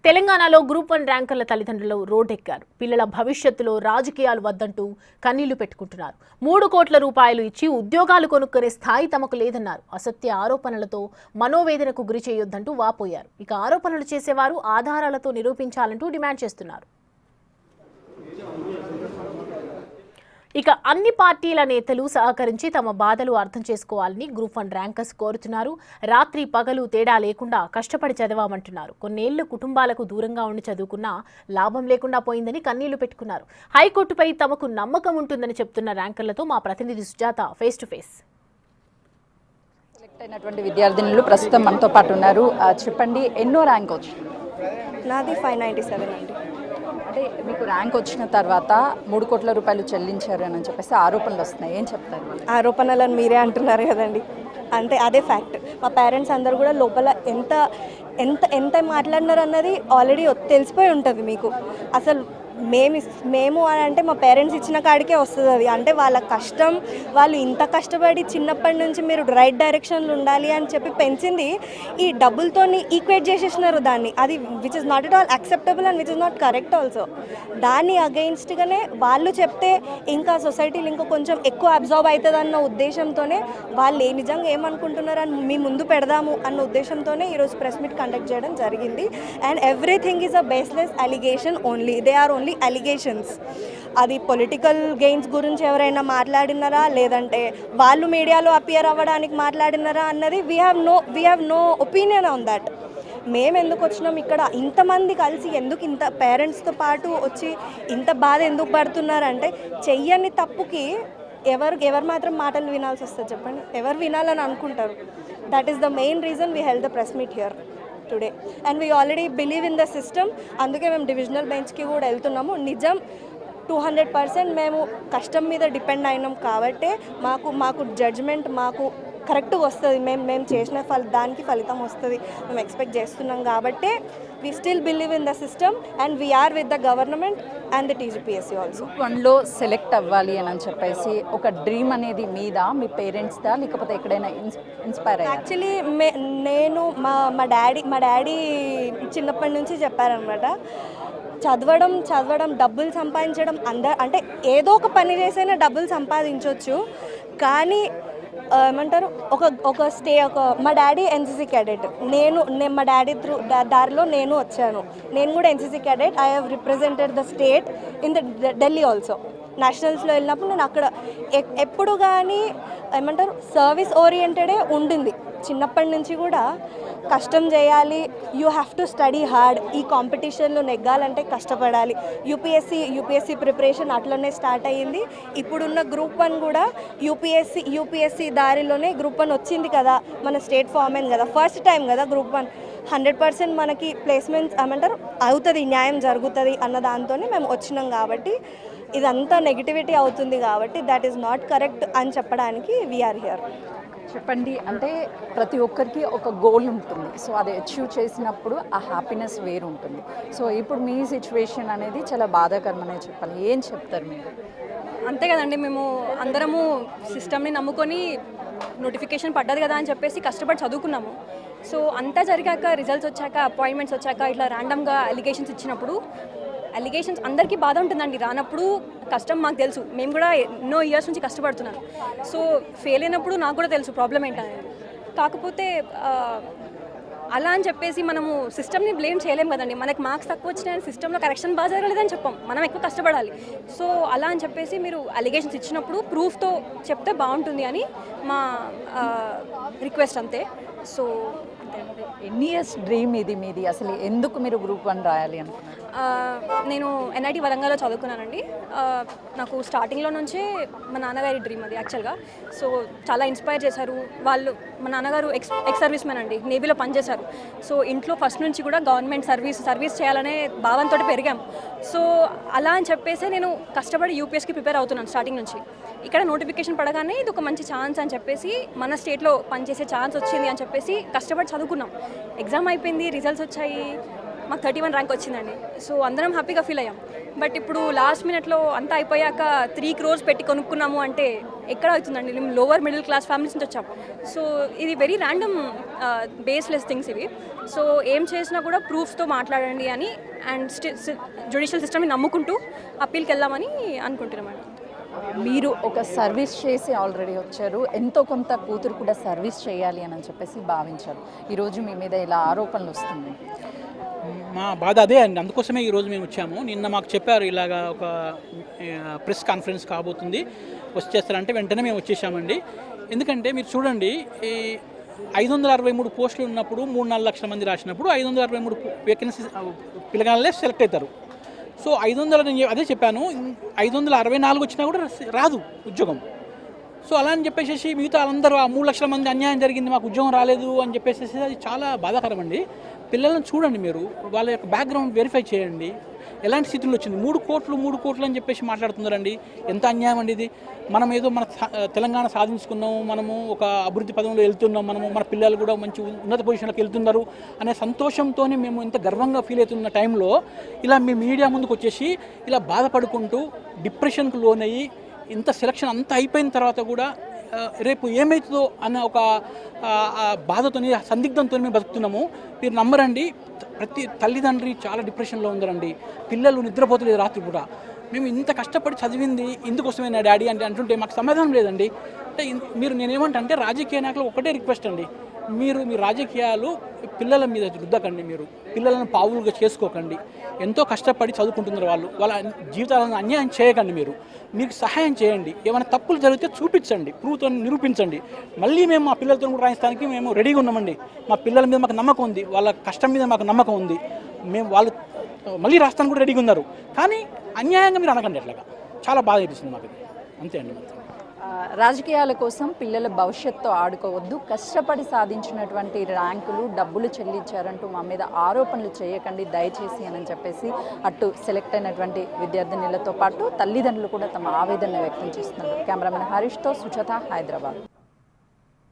తెలంగాణలో గ్రూప్ 1 ర్యాంకర్ల తల్లిదండ్రులు రోడ్డెక్కారు. పిల్లల భవిష్యత్తులో రాజకీయాలు వద్దంటూ కన్నీళ్లు పెట్టుకుంటున్నారు. 3 కోట్ల రూపాయలు ఇచ్చి ఉద్యోగాలు కొనుక్కునే స్థాయి తమకు లేదన్నారు. అసత్య ఆరోపణలతో మనోవేదనకు గురి చేయొద్దంటూ వాపోయారు. ఇక ఆరోపణలు చేసేవారు ఆధారాలతో నిరూపించాలంటూ డిమాండ్ చేస్తున్నారు. ఇక అన్ని పార్టీల నేతలు సహకరించి తమ బాధలు అర్థం చేసుకోవాలని గ్రూప్ 1 ర్యాంకర్స్ కోరుతున్నారు. రాత్రి పగలు తేడా లేకుండా కష్టపడి చదవామంటున్నారు. కొన్నేళ్లు కుటుంబాలకు దూరంగా ఉండి చదువుకున్నా లాభం లేకుండా పోయిందని కన్నీళ్లు పెట్టుకున్నారు. హైకోర్టుపై తమకు నమ్మకం ఉంటుందని చెప్తున్న ర్యాంకర్లతో మా ప్రతినిధి Sujatha face to face. Select అయినటువంటి విద్యార్థినులు ప్రస్తుతం మనతో పాటు ఉన్నారు. చెప్పండి, ఎన్నో ర్యాంక్ వచ్చింది? నాది 597 అండి. అంటే మీకు ర్యాంక్ వచ్చిన తర్వాత 3 కోట్ల రూపాయలు చెల్లించారు అని చెప్పేసి ఆరోపణలు వస్తున్నాయి, ఏం చెప్తారు? ఆరోపణలను మీరే అంటున్నారు కదండి, అంటే అదే ఫ్యాక్ట్. మా పేరెంట్స్ అందరూ కూడా లోపల ఎంత ఎంత ఎంత మాట్లాడినారు అన్నది ఆల్రెడీ తెలిసిపోయి ఉంటుంది మీకు. అసలు మేము అని అంటే మా పేరెంట్స్ ఇచ్చిన కాడికే వస్తుంది అది. అంటే వాళ్ళ కష్టం, వాళ్ళు ఇంత కష్టపడి చిన్నప్పటి నుంచి మీరు రైట్ డైరెక్షన్లో ఉండాలి అని చెప్పి పెంచింది ఈ డబ్బులతో ఈక్వేట్ చేసేసినారు దాన్ని. అది which is not at all acceptable and which is not correct also. దాన్ని అగెయిన్స్ట్గానే వాళ్ళు చెప్తే ఇంకా సొసైటీలో ఇంకా కొంచెం ఎక్కువ అబ్జర్వ్ అవుతుంది అన్న ఉద్దేశంతోనే వాళ్ళు నిజంగా ఏమనుకుంటున్నారు అని మీ ముందు పెడదాము అన్న ఉద్దేశంతోనే ఈరోజు ప్రెస్ మీట్ కండక్ట్ చేయడం జరిగింది. And everything is a baseless allegation only. They are only allegations. అది పొలిటికల్ గెయిన్స్ గురించి ఎవరైనా మాట్లాడినారా, లేదంటే వాళ్ళు మీడియాలో అపియర్ అవ్వడానికి మాట్లాడినారా అన్నది we have no opinion on that. మేము ఎందుకు వచ్చినాం ఇక్కడ, ఇంతమంది కలిసి ఎందుకు ఇంత పేరెంట్స్తో పాటు వచ్చి ఇంత బాధ ఎందుకు పడుతున్నారంటే, చెయ్యని తప్పుకి ఎవరు మాత్రం మాటలు వినాల్సి వస్తుంది చెప్పండి? ఎవరు వినాలని అనుకుంటారు? That is the main reason we held the press meet here today. And we already believe in the system. అందుకే మేము డివిజనల్ బెంచ్కి కూడా వెళ్తున్నాము. నిజం 200% మేము కష్టం మీద డిపెండ్ అయినాం కాబట్టే మాకు జడ్జ్మెంట్ మాకు కరెక్ట్గా వస్తుంది. మేము చేసిన దానికి ఫలితం వస్తుంది మేము ఎక్స్పెక్ట్ చేస్తున్నాం కాబట్టే we still believe in the system and we're with the government and the TGPSC also. 1లో సెలెక్ట్ అవ్వాలి అని చెప్పేసి ఒక డ్రీమ్ అనేది మీద మీ పేరెంట్స్దా, లేకపోతే ఎక్కడైనా ఇన్స్పైర్ అయ్యారు? యాక్చువల్లీ నేను మా డాడీ చిన్నప్పటి నుంచి చెప్పారనమాట, చదవడం డబ్బులు సంపాదించడం అంటే ఏదో ఒక పని చేసైనా డబ్బులు సంపాదించవచ్చు, కానీ ఏమంటారు మా డాడీ ఎన్సీసీ క్యాడెట్. మా డాడీ దారిలో నేను వచ్చాను. నేను కూడా NCC cadet. I have represented the state in the Delhi also. నేషనల్స్లో వెళ్ళినప్పుడు నేను అక్కడ ఎప్పుడు కానీ ఏమంటారు సర్వీస్ ఓరియంటెడే ఉండింది. చిన్నప్పటి నుంచి కూడా కష్టం చేయాలి, you have to study hard. ఈ కాంపిటీషన్లో నెగ్గాలంటే కష్టపడాలి. యూపీఎస్సీ ప్రిపరేషన్ అట్లనే స్టార్ట్ అయ్యింది. ఇప్పుడున్న గ్రూప్ 1 కూడా యూపీఎస్సీ దారిలోనే గ్రూప్ 1 వచ్చింది కదా, మన స్టేట్ ఫామ్ అయింది కదా, ఫస్ట్ టైం కదా గ్రూప్ 1. 100% మనకి ప్లేస్మెంట్స్ ఏమంటారు అవుతుంది, న్యాయం జరుగుతుంది అన్న దాంతోనే మేము వచ్చినాం. కాబట్టి ఇదంతా నెగిటివిటీ అవుతుంది కాబట్టి దట్ ఈస్ నాట్ కరెక్ట్ అని చెప్పడానికి వీఆర్ హియర్. చెప్పండి, అంటే ప్రతి ఒక్కరికి ఒక గోల్ ఉంటుంది. సో అది అచీవ్ చేసినప్పుడు ఆ హ్యాపీనెస్ వేరు ఉంటుంది. సో ఇప్పుడు మీ సిచ్యువేషన్ అనేది చాలా బాధాకరమనే చెప్పాలి. ఏం చెప్తారు మీరు? అంతే కదండి, మేము అందరము సిస్టమ్ని నమ్ముకొని నోటిఫికేషన్ పడ్డది కదా అని చెప్పేసి కష్టపడి చదువుకున్నాము. సో అంతా జరిగాక రిజల్ట్స్ వచ్చాక అపాయింట్మెంట్స్ వచ్చాక ఇట్లా ర్యాండమ్గా అలిగేషన్స్ ఇచ్చినప్పుడు అలిగేషన్స్ అందరికీ బాధ ఉంటుందండి. రానప్పుడు కష్టం మాకు తెలుసు, మేము కూడా ఎన్నో ఇయర్స్ నుంచి కష్టపడుతున్నాను. సో ఫెయిల్ అయినప్పుడు నాకు కూడా తెలుసు ప్రాబ్లం ఏంటనేది. కాకపోతే అలా అని చెప్పేసి మనము సిస్టమ్ని బ్లేమ్ చేయలేము కదండి. మనకి మార్క్స్ తక్కువ వచ్చినాయని సిస్టంలో కరెక్షన్ బాగా జరగలేదని చెప్పాం, మనం ఎక్కువ కష్టపడాలి. సో అలా అని చెప్పేసి మీరు అలిగేషన్స్ ఇచ్చినప్పుడు ప్రూఫ్తో చెప్తే బాగుంటుంది అని మా రిక్వెస్ట్ అంతే. సో ఎన్ని ఇయర్స్ డ్రీమ్ ఇది మీది? అసలు ఎందుకు మీరు గ్రూప్ 1 రాయాలి అనుకున్నారు? నేను ఎన్ఐటి వరంగల్లో చదువుకున్నానండి. నాకు స్టార్టింగ్లో నుంచే మా నాన్నగారి డ్రీమ్ అది యాక్చువల్గా. సో చాలా ఇన్స్పైర్ చేశారు వాళ్ళు. మా నాన్నగారు ఎక్స్ సర్వీస్ మ్యాన్ అండి, నేవీలో పనిచేశారు. సో ఇంట్లో ఫస్ట్ నుంచి కూడా గవర్నమెంట్ సర్వీస్ చేయాలనే భావంతో పెరిగాం. సో అలా అని చెప్పేసి నేను కష్టపడి యూపీఎస్కి ప్రిపేర్ అవుతున్నాను స్టార్టింగ్ నుంచి. ఇక్కడ నోటిఫికేషన్ పడగానే ఇది ఒక మంచి ఛాన్స్ అని చెప్పేసి, మన స్టేట్లో పనిచేసే ఛాన్స్ వచ్చింది అని చెప్పేసి కష్టపడి చదువుకున్నాం. ఎగ్జామ్ అయిపోయింది, రిజల్ట్స్ వచ్చాయి. మాకు 31 ర్యాంక్ వచ్చిందండి. సో అందరం హ్యాపీగా ఫీల్ అయ్యాం. బట్ ఇప్పుడు లాస్ట్ మినిట్లో అంతా అయిపోయాక 3 crores పెట్టి కొనుక్కున్నాము అంటే ఎక్కడ అవుతుందండి? మేము లోవర్ మిడిల్ క్లాస్ ఫ్యామిలీస్ నుంచి వచ్చాం. సో ఇది వెరీ ర్యాండమ్ బేస్లెస్ థింగ్స్ ఇవి. సో ఏం చేసినా కూడా ప్రూఫ్స్తో మాట్లాడండి అని అండ్ జ్యుడిషియల్ సిస్టమ్ని నమ్ముకుంటూ అప్పీల్కి వెళ్దామని అనుకుంటున్నామండి. మీరు ఒక సర్వీస్ చేసి ఆల్రెడీ వచ్చారు, ఎంతో కొంత కూతురు కూడా సర్వీస్ చేయాలి అని చెప్పేసి భావించారు. ఈరోజు మీ మీద ఇలా ఆరోపణలు వస్తుంది. మా బాధ అదే అండి, అందుకోసమే ఈరోజు మేము వచ్చాము. నిన్న మాకు చెప్పారు ఇలాగా ఒక ప్రెస్ కాన్ఫరెన్స్ కాబోతుంది, వచ్చేస్తారంటే వెంటనే మేము వచ్చేసామండి. ఎందుకంటే మీరు చూడండి, ఈ 563 పోస్టులు ఉన్నప్పుడు 3-4 లక్షల మంది రాసినప్పుడు 563 వేకెన్సీ పిల్లగాళ్ళే సెలెక్ట్ అవుతారు. సో 500 నేను అదే చెప్పాను, 564 వచ్చినా కూడా రాదు ఉద్యోగం. సో అలా అని చెప్పేసి మిగతా అందరూ ఆ 3 లక్షల మంది అన్యాయం జరిగింది, మాకు ఉద్యోగం రాలేదు అని చెప్పేసి అది చాలా బాధాకరం అండి. పిల్లలను చూడండి, మీరు వాళ్ళ యొక్క బ్యాక్గ్రౌండ్ వెరిఫై చేయండి, ఎలాంటి స్థితిలో వచ్చింది. 3 కోట్లు అని చెప్పేసి మాట్లాడుతున్నారండి. ఎంత అన్యాయం అండి ఇది. మనం ఏదో మన తెలంగాణ సాధించుకున్నాము, మనము ఒక అభివృద్ధి పదంలో వెళ్తున్నాం, మన పిల్లలు కూడా మంచి ఉన్నత పొజిషన్లోకి వెళ్తున్నారు అనే సంతోషంతోనే మేము ఇంత గర్వంగా ఫీల్ అవుతున్న టైంలో ఇలా మీ మీడియా ముందుకు వచ్చేసి ఇలా బాధపడుకుంటూ డిప్రెషన్కు లోనయ్యి ఇంత సెలక్షన్ అంతా అయిపోయిన తర్వాత కూడా రేపు ఏమవుతుందో అన్న ఒక బాధతోని సందిగ్ధంతో మేము బతుకుతున్నాము. మీరు నమ్మరండి, ప్రతి తల్లిదండ్రి చాలా డిప్రెషన్లో ఉందరండి. పిల్లలు నిద్రపోతలేదు రాత్రి కూడా. మేము ఇంత కష్టపడి చదివింది ఇందుకోసమేనా డాడీ అంటే అంటుంటే మాకు సమాధానం లేదండి. అంటే నేనేమంటే రాజకీయ నాయకులు ఒకటే రిక్వెస్ట్ అండి, మీరు మీ రాజకీయాలు పిల్లల మీద రుద్దకండి, మీరు పిల్లలను పావులుగా చేసుకోకండి. ఎంతో కష్టపడి చదువుకుంటున్నారు వాళ్ళు, వాళ్ళ జీవితాలను అన్యాయం చేయకండి. మీకు సహాయం చేయండి, ఏమైనా తప్పులు జరిగితే చూపించండి, ప్రూఫ్తో నిరూపించండి. మళ్ళీ మేము మా పిల్లలతో కూడా రాయించడానికి మేము రెడీగా ఉన్నామండి. మా పిల్లల మీద మాకు నమ్మకం ఉంది, వాళ్ళ కష్టం మీద మాకు నమ్మకం ఉంది. వాళ్ళు మళ్ళీ రాష్ట్రానికి కూడా రెడీగా ఉన్నారు. కానీ అన్యాయంగా మీరు అనకండి, అట్లాగా చాలా బాధ అనిపిస్తుంది మాకు. అంతే అండి. రాజకీయాల కోసం పిల్లల భవిష్యత్తు ఆడుకోవద్దు, కష్టపడి సాధించినటువంటి ర్యాంకులు డబ్బులు చెల్లించారంటూ మా మీద ఆరోపణలు చేయకండి దయచేసి అని చెప్పేసి అటు సెలెక్ట్ అయినటువంటి విద్యార్థినులతో పాటు తల్లిదండ్రులు కూడా తమ ఆవేదన వ్యక్తం చేస్తున్నారు. కెమెరామెన్ హరీష్తో సుచత, హైదరాబాద్.